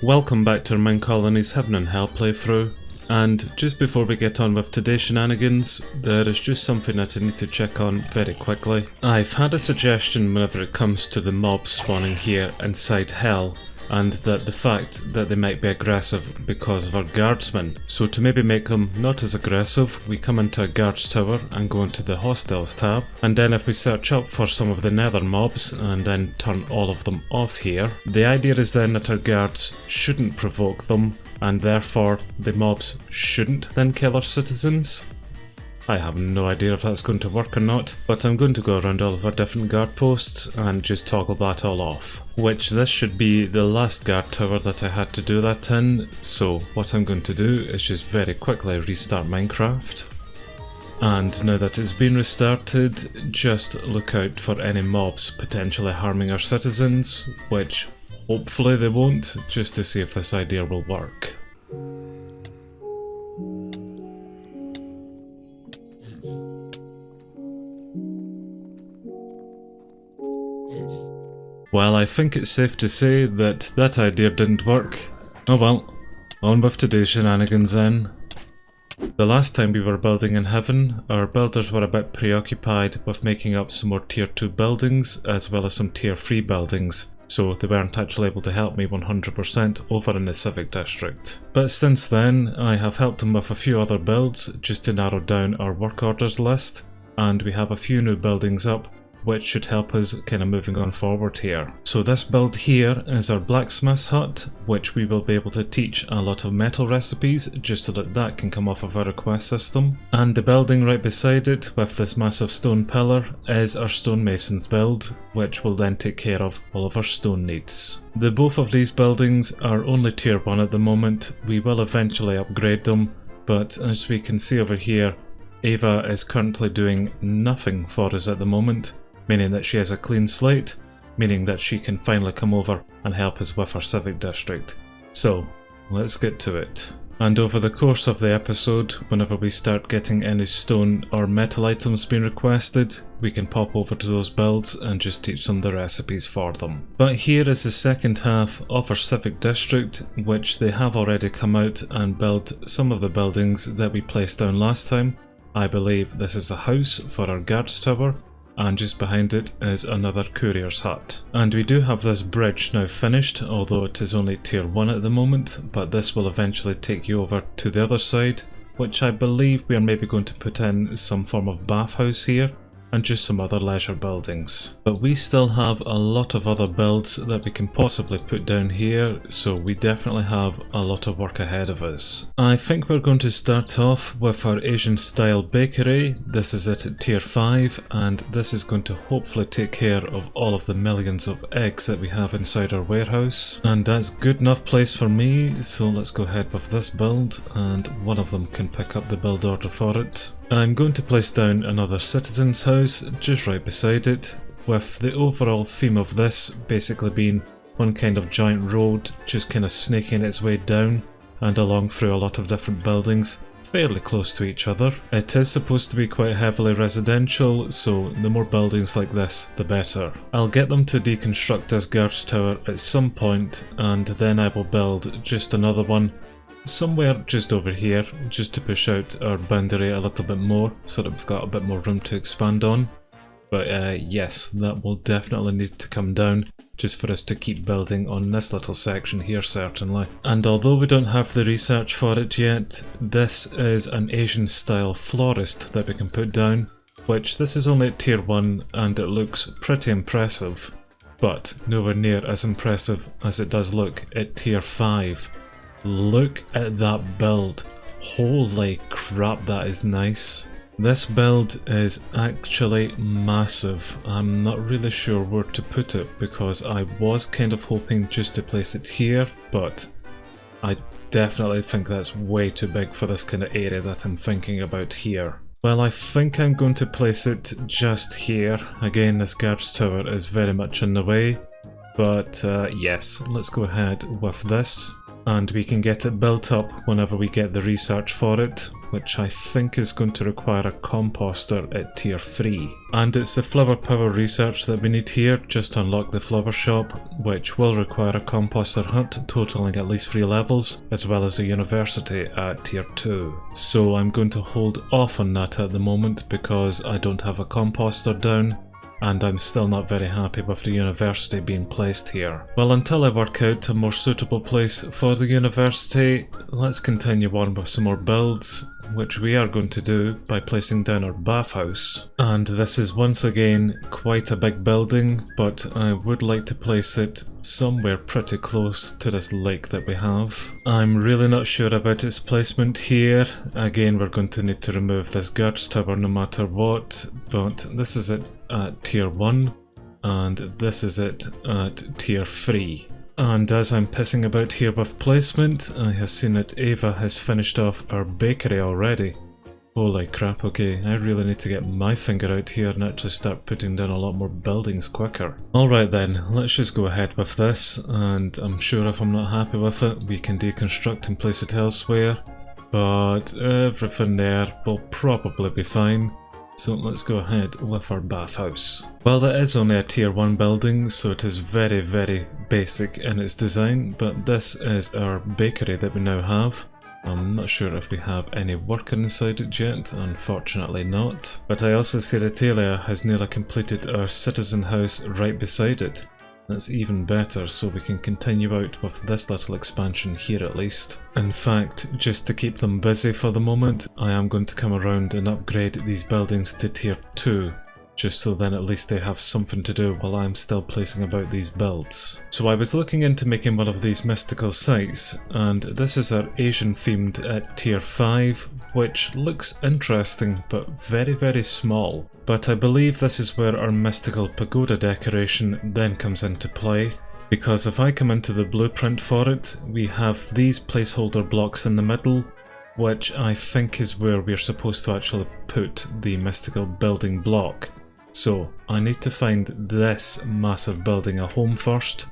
Welcome back to our MineColonies Heaven and Hell playthrough, and just before we get on with today's shenanigans, there is just something that I need to check on very quickly. I've had a suggestion whenever it comes to the mobs spawning here inside Hell, and that the fact that they might be aggressive because of our guardsmen. So to maybe make them not as aggressive, we come into a guards tower and go into the hostiles tab, and then if we search up for some of the nether mobs and then turn all of them off here, the idea is then that our guards shouldn't provoke them, and therefore the mobs shouldn't then kill our citizens. I have no idea if that's going to work or not, but I'm going to go around all of our different guard posts and just toggle that all off. Which this should be the last guard tower that I had to do that in, so what I'm going to do is just very quickly restart Minecraft. And now that it's been restarted, just look out for any mobs potentially harming our citizens, which hopefully they won't, just to see if this idea will work. Well, I think it's safe to say that that idea didn't work. Oh well, on with today's shenanigans then. The last time we were building in Heaven, our builders were a bit preoccupied with making up some more tier 2 buildings as well as some tier 3 buildings, so they weren't actually able to help me 100% over in the Civic District. But since then, I have helped them with a few other builds just to narrow down our work orders list, and we have a few new buildings up which should help us kind of moving on forward here. So this build here is our blacksmith's hut, which we will be able to teach a lot of metal recipes just so that that can come off of our request system. And the building right beside it with this massive stone pillar is our stonemason's build, which will then take care of all of our stone needs. The both of these buildings are only tier 1 at the moment. We will eventually upgrade them, but as we can see over here, Ava is currently doing nothing for us at the moment, meaning that she has a clean slate, meaning that she can finally come over and help us with our Civic District. So, let's get to it. And over the course of the episode, whenever we start getting any stone or metal items being requested, we can pop over to those builds and just teach them the recipes for them. But here is the second half of our Civic District, which they have already come out and built some of the buildings that we placed down last time. I believe this is a house for our guards tower, and just behind it is another courier's hut. And we do have this bridge now finished, although it is only tier 1 at the moment, but this will eventually take you over to the other side, which I believe we are maybe going to put in some form of bathhouse here, and just some other leisure buildings. But we still have a lot of other builds that we can possibly put down here, so we definitely have a lot of work ahead of us. I think we're going to start off with our Asian style bakery. This is it at tier 5, and this is going to hopefully take care of all of the millions of eggs that we have inside our warehouse. And that's good enough place for me, so let's go ahead with this build, and one of them can pick up the build order for it. I'm going to place down another citizen's house just right beside it, with the overall theme of this basically being one kind of giant road just kind of snaking its way down and along through a lot of different buildings fairly close to each other. It is supposed to be quite heavily residential, so the more buildings like this the better. I'll get them to deconstruct this guards tower at some point, and then I will build just another one somewhere just over here, just to push out our boundary a little bit more so that we've got a bit more room to expand on. But yes, that will definitely need to come down just for us to keep building on this little section here, certainly. And although we don't have the research for it yet, this is an Asian style florist that we can put down, which this is only at tier 1 and it looks pretty impressive, but nowhere near as impressive as it does look at tier 5. Look at that build. Holy crap, that is nice. This build is actually massive. I'm not really sure where to put it because I was kind of hoping just to place it here, but I definitely think that's way too big for this kind of area that I'm thinking about here. Well, I think I'm going to place it just here. Again, this guards tower is very much in the way, but yes, let's go ahead with this. and we can get it built up whenever we get the research for it, which I think is going to require a composter at tier 3. And it's the flower power research that we need here just to unlock the flower shop, which will require a composter hut totaling at least 3 levels, as well as a university at tier 2. So I'm going to hold off on that at the moment because I don't have a composter down, and I'm still not very happy with the university being placed here. Well, until I work out a more suitable place for the university, let's continue on with some more builds, which we are going to do by placing down our bathhouse. And this is once again quite a big building, but I would like to place it somewhere pretty close to this lake that we have. I'm really not sure about its placement here. Again, we're going to need to remove this guards tower no matter what, but this is it at tier 1 and this is it at tier 3. And as I'm pissing about here with placement, I have seen that Ava has finished off our bakery already. Holy crap, okay, I really need to get my finger out here and actually start putting down a lot more buildings quicker. Alright then, let's just go ahead with this, and I'm sure if I'm not happy with it, we can deconstruct and place it elsewhere. But everything there will probably be fine. So let's go ahead with our bathhouse. Well, it is only a tier 1 building, so it is very, very basic in its design, but this is our bakery that we now have. I'm not sure if we have any worker inside it yet, unfortunately not. But I also see that Alia has nearly completed our citizen house right beside it. That's even better, so we can continue out with this little expansion here at least. In fact, just to keep them busy for the moment, I am going to come around and upgrade these buildings to tier 2. Just so then at least they have something to do while I'm still placing about these builds. So I was looking into making one of these mystical sites, and this is our Asian themed at tier 5, which looks interesting but very, very small. But I believe this is where our mystical pagoda decoration then comes into play. Because if I come into the blueprint for it, we have these placeholder blocks in the middle, which I think is where we're supposed to actually put the mystical building block. So I need to find this massive building a home first,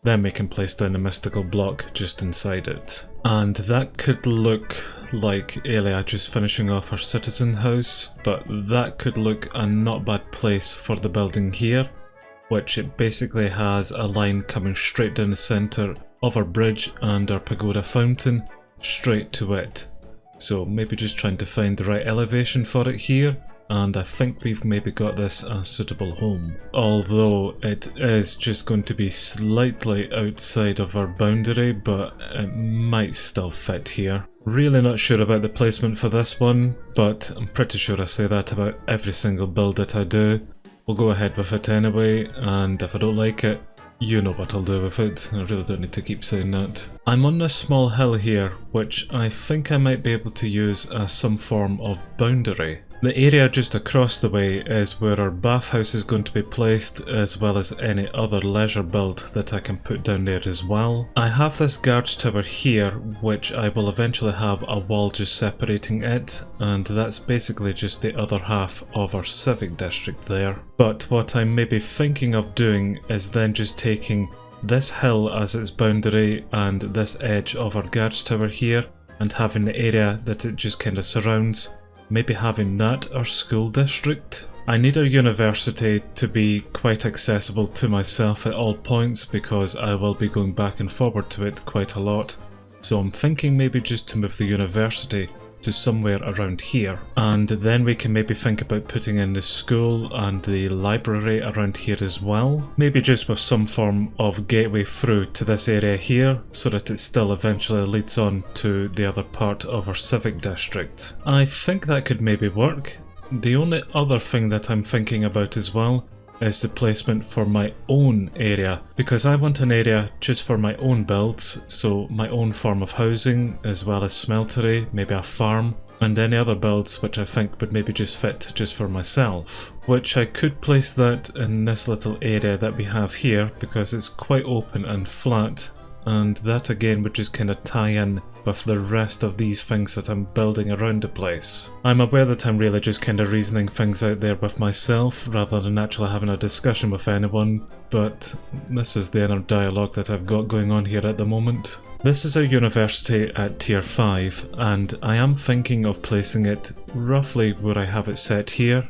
then we can place down a mystical block just inside it. And that could look like Alia just finishing off her citizen house, but that could look a not bad place for the building here, which it basically has a line coming straight down the centre of our bridge and our pagoda fountain straight to it. So maybe just trying to find the right elevation for it here, and I think we've maybe got this a suitable home. Although it is just going to be slightly outside of our boundary, but it might still fit here. Really not sure about the placement for this one, but I'm pretty sure I say that about every single build that I do. We'll go ahead with it anyway, and if I don't like it, you know what I'll do with it. I really don't need to keep saying that. I'm on this small hill here, which I think I might be able to use as some form of boundary. The area just across the way is where our bathhouse is going to be placed, as well as any other leisure build that I can put down there as well. I have this guards tower here, which I will eventually have a wall just separating it, and that's basically just the other half of our Civic District there. But what I'm maybe thinking of doing is then just taking this hill as its boundary and this edge of our guards tower here, and having the area that it just kind of surrounds. Maybe having that our school district. I need our university to be quite accessible to myself at all points because I will be going back and forward to it quite a lot. So I'm thinking maybe just to move the university to somewhere around here. And then we can maybe think about putting in the school and the library around here as well. Maybe just with some form of gateway through to this area here, so that it still eventually leads on to the other part of our Civic District. I think that could maybe work. The only other thing that I'm thinking about as well is the placement for my own area, because I want an area just for my own builds, so my own form of housing as well as smeltery, maybe a farm, and any other builds which I think would maybe just fit just for myself. Which I could place that in this little area that we have here because it's quite open and flat, and that again would just kind of tie in with the rest of these things that I'm building around the place. I'm aware that I'm really just kind of reasoning things out there with myself rather than actually having a discussion with anyone, but this is the inner dialogue that I've got going on here at the moment. This is a university at tier 5, and I am thinking of placing it roughly where I have it set here.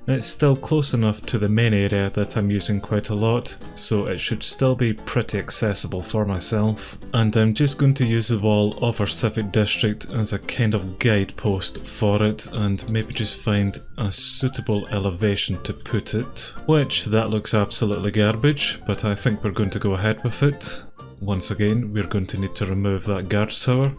It's still close enough to the main area that I'm using quite a lot, so it should still be pretty accessible for myself. And I'm just going to use the wall of our Civic District as a kind of guidepost for it, and maybe just find a suitable elevation to put it. Which, that looks absolutely garbage, but I think we're going to go ahead with it. Once again, we're going to need to remove that guards tower.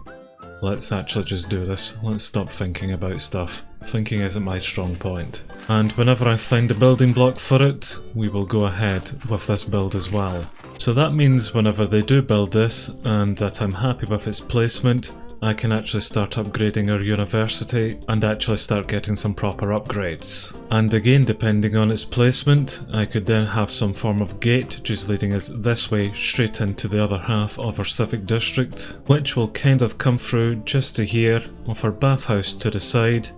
Let's actually just do this. Let's stop thinking about stuff. Thinking isn't my strong point. And whenever I find a building block for it, we will go ahead with this build as well. So that means whenever they do build this, and that I'm happy with its placement, I can actually start upgrading our university and actually start getting some proper upgrades. And again, depending on its placement, I could then have some form of gate just leading us this way straight into the other half of our Civic District, which will kind of come through just to here with our bathhouse to the side,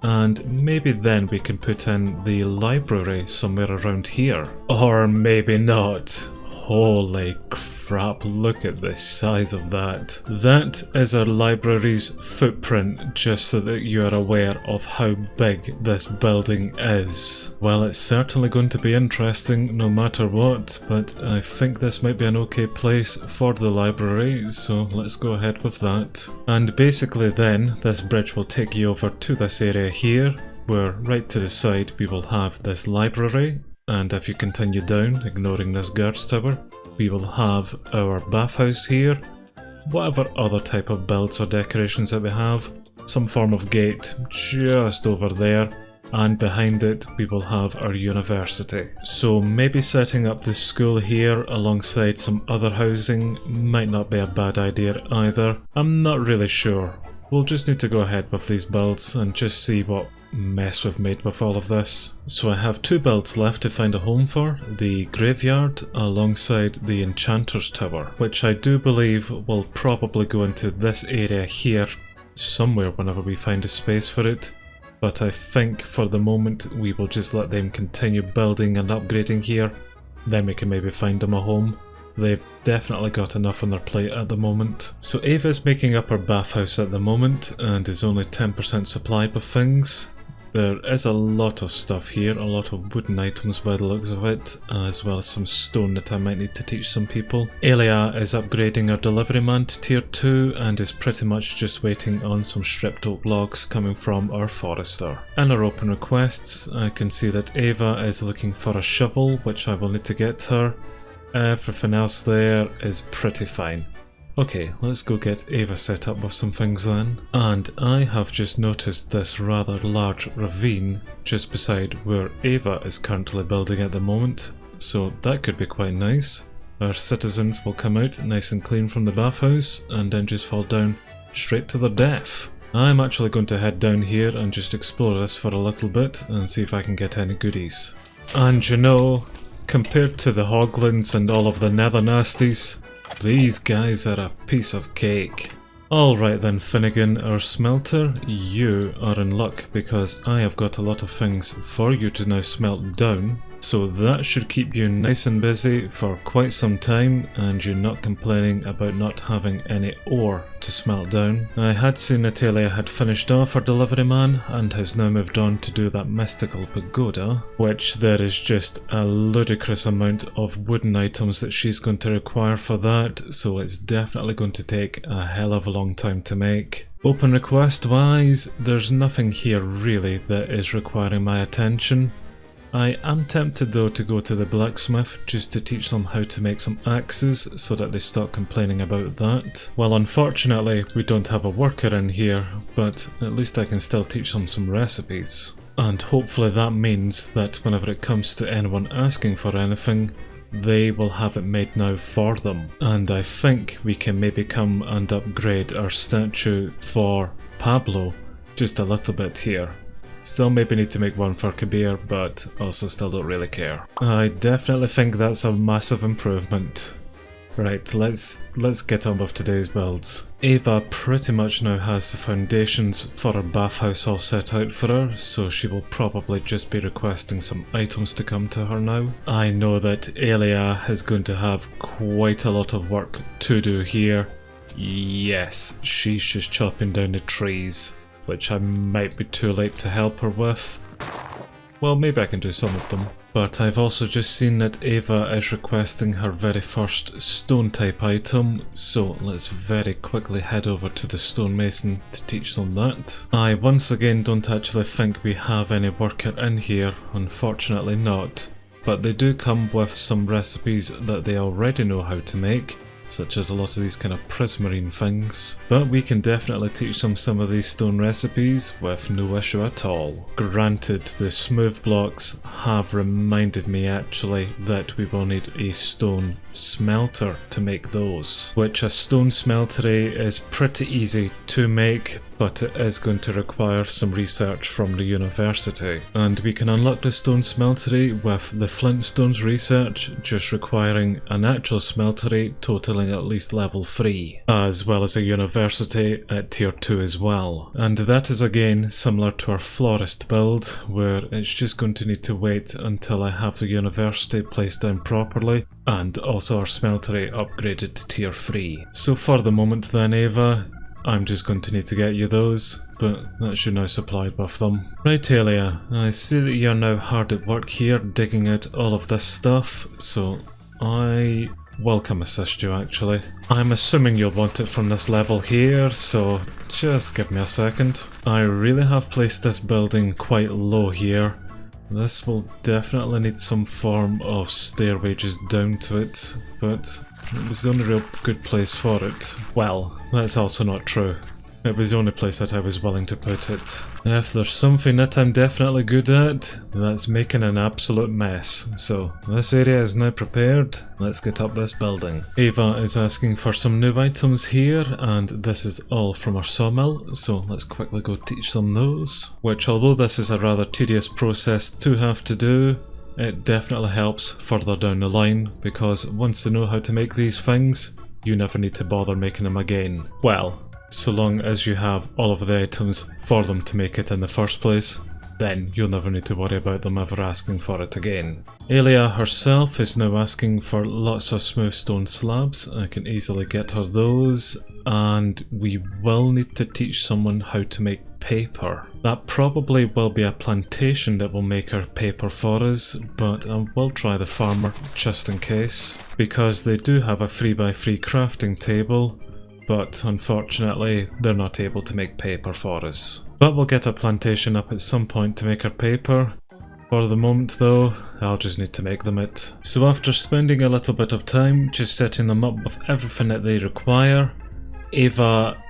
and maybe then we can put in the library somewhere around here. Or maybe not. Holy crap, look at the size of that. That is our library's footprint, just so that you are aware of how big this building is. Well, it's certainly going to be interesting no matter what, but I think this might be an okay place for the library, so let's go ahead with that. And basically then, this bridge will take you over to this area here, where right to the side we will have this library. And if you continue down, ignoring this guards tower, we will have our bathhouse here, whatever other type of builds or decorations that we have, some form of gate just over there, and behind it we will have our university. So maybe setting up the school here alongside some other housing might not be a bad idea either. I'm not really sure. We'll just need to go ahead with these builds and just see what mess we've made with all of this. So I have 2 builds left to find a home for, the graveyard alongside the enchanter's tower, which I do believe will probably go into this area here somewhere whenever we find a space for it. But I think for the moment we will just let them continue building and upgrading here, then we can maybe find them a home. They've definitely got enough on their plate at the moment. So Ava's making up her bathhouse at the moment and is only 10% supplied with things. There is a lot of stuff here, a lot of wooden items by the looks of it, as well as some stone that I might need to teach some people. Elia is upgrading her delivery man to tier 2 and is pretty much just waiting on some stripped oak logs coming from our forester. In our open requests, I can see that Ava is looking for a shovel, which I will need to get her. Everything else there is pretty fine. Okay, let's go get Ava set up with some things then. And I have just noticed this rather large ravine just beside where Ava is currently building at the moment, so that could be quite nice. Our citizens will come out nice and clean from the bathhouse and then just fall down straight to their death. I'm actually going to head down here and just explore this for a little bit and see if I can get any goodies. And you know, compared to the hoglins and all of the nether nasties, these guys are a piece of cake. Alright then Finnegan, our smelter, you are in luck because I have got a lot of things for you to now smelt down. So that should keep you nice and busy for quite some time and you're not complaining about not having any ore to smelt down. I had seen Natalia had finished off her delivery man and has now moved on to do that mystical pagoda, which there is just a ludicrous amount of wooden items that she's going to require for that, so it's definitely going to take a hell of a long time to make. Open request wise, there's nothing here really that is requiring my attention. I am tempted though to go to the blacksmith just to teach them how to make some axes so that they stop complaining about that. Well, unfortunately we don't have a worker in here, but at least I can still teach them some recipes. And hopefully that means that whenever it comes to anyone asking for anything, they will have it made now for them. And I think we can maybe come and upgrade our statue for Pablo just a little bit here. Still maybe need to make one for Kabir, but also still don't really care. I definitely think that's a massive improvement. Right, let's get on with today's builds. Ava pretty much now has the foundations for her bathhouse all set out for her, so she will probably just be requesting some items to come to her now. I know that Elia is going to have quite a lot of work to do here, yes, she's just chopping down the trees, which I might be too late to help her with. Well, maybe I can do some of them. But I've also just seen that Ava is requesting her very first stone type item, so let's very quickly head over to the stonemason to teach them that. I once again don't actually think we have any worker in here, unfortunately not. But they do come with some recipes that they already know how to make, such as a lot of these kind of prismarine things. But we can definitely teach them some of these stone recipes with no issue at all. Granted, the smooth blocks have reminded me actually that we will need a stone smelter to make those, which a stone smeltery is pretty easy to make, but it is going to require some research from the university. And we can unlock the stone smeltery with the flintstones research, just requiring an actual smeltery totaling at least level 3, as well as a university at tier 2 as well. And that is again similar to our florist build, where it's just going to need to wait until I have the university placed down properly, and also our smeltery upgraded to tier 3. So for the moment then, Ava, I'm just going to need to get you those, but that's you now supplied with them. Right, Elia, I see that you're now hard at work here digging out all of this stuff, so I will come assist you actually. I'm assuming you'll want it from this level here, so just give me a second. I really have placed this building quite low here. This will definitely need some form of stairways down to it, but it was the only real good place for it. Well, that's also not true. It was the only place that I was willing to put it. If there's something that I'm definitely good at, that's making an absolute mess. So, this area is now prepared. Let's get up this building. Ava is asking for some new items here, and this is all from our sawmill, so let's quickly go teach them those. Which, although this is a rather tedious process to have to do, it definitely helps further down the line, because once they know how to make these things, you never need to bother making them again. Well, so long as you have all of the items for them to make it in the first place, then you'll never need to worry about them ever asking for it again. Elia herself is now asking for lots of smooth stone slabs. I can easily get her those, and we will need to teach someone how to make paper. That probably will be a plantation that will make our paper for us, but I will try the farmer just in case, because they do have a 3x3 crafting table, but unfortunately they're not able to make paper for us. But we'll get a plantation up at some point to make our paper. For the moment though, I'll just need to make them it. So after spending a little bit of time just setting them up with everything that they require, Ava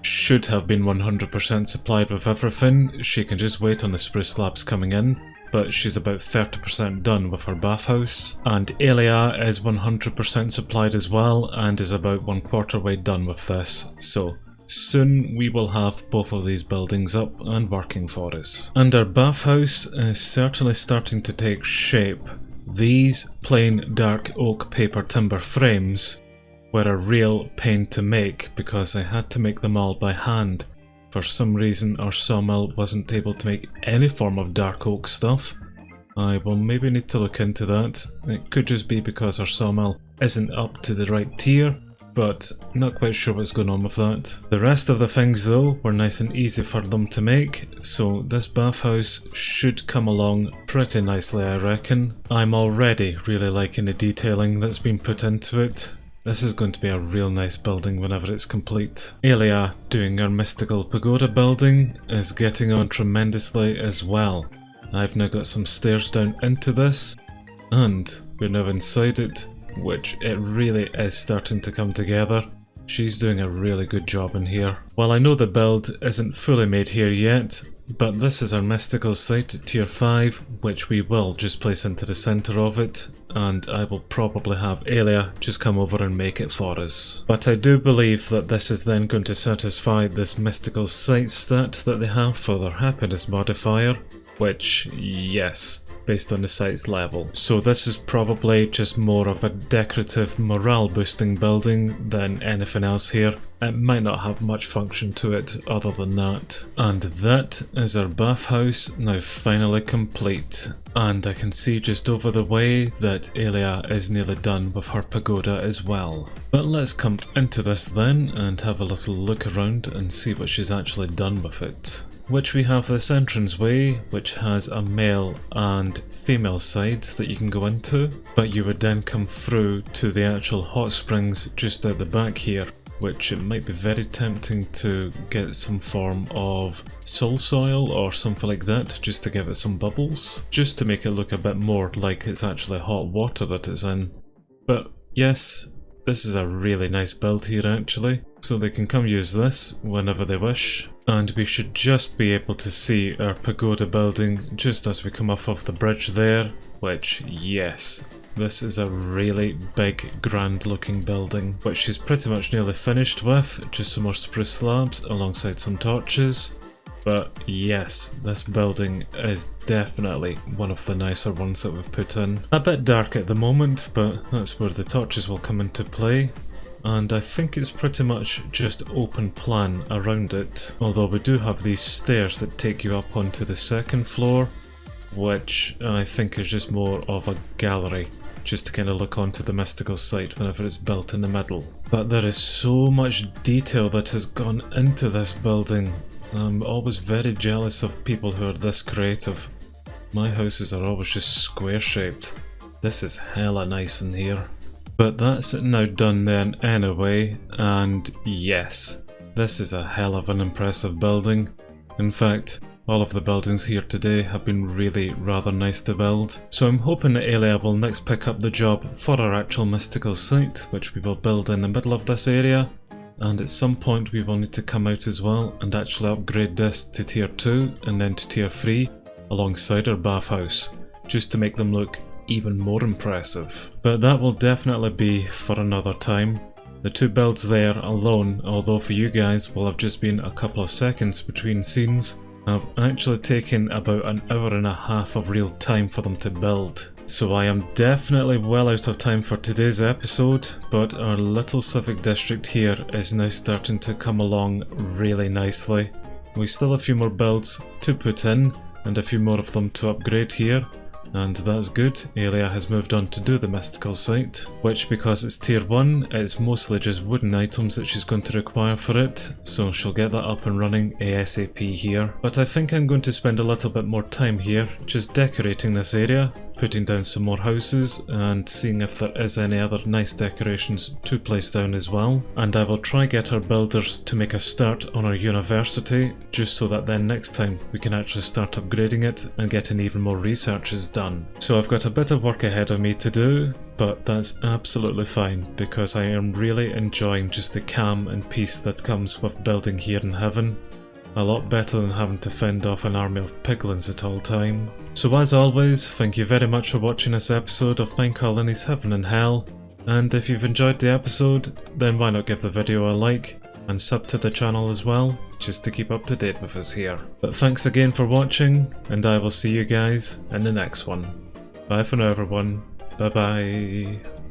should have been 100% supplied with everything. She can just wait on the spruce slabs coming in, but she's about 30% done with her bathhouse. And Elia is 100% supplied as well, and is about 1/4 way done with this. So soon we will have both of these buildings up and working for us. And our bathhouse is certainly starting to take shape. These plain dark oak paper timber frames were a real pain to make because I had to make them all by hand. For some reason our sawmill wasn't able to make any form of dark oak stuff. I will maybe need to look into that. It could just be because our sawmill isn't up to the right tier, but not quite sure what's going on with that. The rest of the things though were nice and easy for them to make, so this bathhouse should come along pretty nicely I reckon. I'm already really liking the detailing that's been put into it. This is going to be a real nice building whenever it's complete. Elia, doing our Mystical Pagoda building, is getting on tremendously as well. I've now got some stairs down into this, and we're now inside it, which it really is starting to come together. She's doing a really good job in here. While I know the build isn't fully made here yet, but this is our Mystical Site tier 5, which we will just place into the centre of it, and I will probably have Elia just come over and make it for us. But I do believe that this is then going to satisfy this Mystical Site stat that they have for their happiness modifier, which, yes, based on the site's level. So this is probably just more of a decorative morale boosting building than anything else here. It might not have much function to it other than that. And that is our bathhouse now finally complete. And I can see just over the way that Elia is nearly done with her pagoda as well. But let's come into this then and have a little look around and see what she's actually done with it. Which we have this entranceway, which has a male and female side that you can go into, but you would then come through to the actual hot springs just at the back here, which it might be very tempting to get some form of soul soil or something like that, just to give it some bubbles, just to make it look a bit more like it's actually hot water that it's in. But yes, this is a really nice build here actually, so they can come use this whenever they wish. And we should just be able to see our pagoda building just as we come off of the bridge there, which, yes, this is a really big, grand looking building, which she's pretty much nearly finished with, just some more spruce slabs alongside some torches. But yes, this building is definitely one of the nicer ones that we've put in. A bit dark at the moment, but that's where the torches will come into play. And I think it's pretty much just open plan around it, although we do have these stairs that take you up onto the second floor, which I think is just more of a gallery, just to kind of look onto the mystical site whenever it's built in the middle. But there is so much detail that has gone into this building. I'm always very jealous of people who are this creative. My houses are always just square shaped. This is hella nice in here. But that's now done then anyway, and yes, this is a hell of an impressive building. In fact, all of the buildings here today have been really rather nice to build. So I'm hoping that Elia will next pick up the job for our actual mystical site, which we will build in the middle of this area. And at some point we will need to come out as well and actually upgrade this to tier 2 and then to tier 3 alongside our bathhouse, just to make them look even more impressive. But that will definitely be for another time. The two builds there alone, although for you guys will have just been a couple of seconds between scenes, have actually taken about an hour and a half of real time for them to build. So I am definitely well out of time for today's episode, but our little Civic District here is now starting to come along really nicely. We still have a few more builds to put in and a few more of them to upgrade here. And that's good. Elia has moved on to do the mystical site, which, because it's tier 1, it's mostly just wooden items that she's going to require for it, so she'll get that up and running ASAP here. But I think I'm going to spend a little bit more time here just decorating this area, putting down some more houses and seeing if there is any other nice decorations to place down as well. And I will try get our builders to make a start on our university, just so that then next time we can actually start upgrading it and getting even more researches done. So I've got a bit of work ahead of me to do, but that's absolutely fine because I am really enjoying just the calm and peace that comes with building here in heaven. A lot better than having to fend off an army of piglins at all time. So as always, thank you very much for watching this episode of MineColonies Heaven and Hell, and if you've enjoyed the episode, then why not give the video a like and sub to the channel as well, just to keep up to date with us here. But thanks again for watching, and I will see you guys in the next one. Bye for now everyone, bye bye.